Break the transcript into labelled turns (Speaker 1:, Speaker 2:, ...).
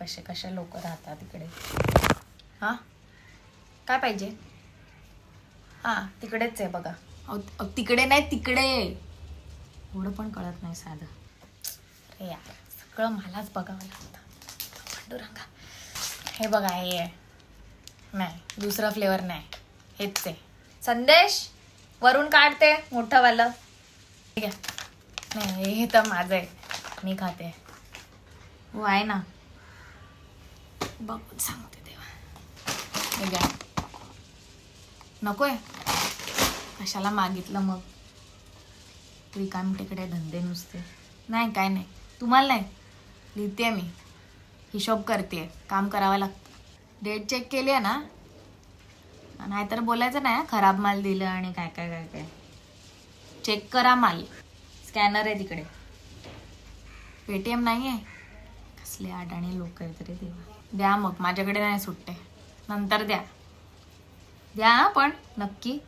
Speaker 1: कसे कसे लोक राहतात इकडे. हां काय पाहिजे? हां तिकडेच आहे बघा. तिकडे नाही तिकडे. एवढं पण कळत नाही साधं. अरे यार सगळं मलाच बघावं लागतं. पांडुरंगा हे बघा हे आहे. नाही दुसरा फ्लेवर नाही हेच आहे. संदेश वरून काढते मोठंवालं. ठीक आहे. नाही हे तर माझं आहे मी खाते. हो आहे ना बघून सांगते तेव्हा. हे घ्या. नकोय कशाला मागितलं मग. रिकामी तिकडे धंदे नुसते. नाही काय नाही तुम्हाला नाही लिहिते मी. हिशोब करते काम करावं लागतं. डेट चेक केली आहे ना. नाहीतर बोलायचं नाही खराब माल दिलं आणि काय काय काय काय. चेक करा माल. स्कॅनर आहे तिकडे. पेटीएम नाही आहे. कसले अडाणी लोक आहेत रे देवा. द्या मग माझ्याकडे नाही सुट्टे. नंतर द्या द्या पण नक्की.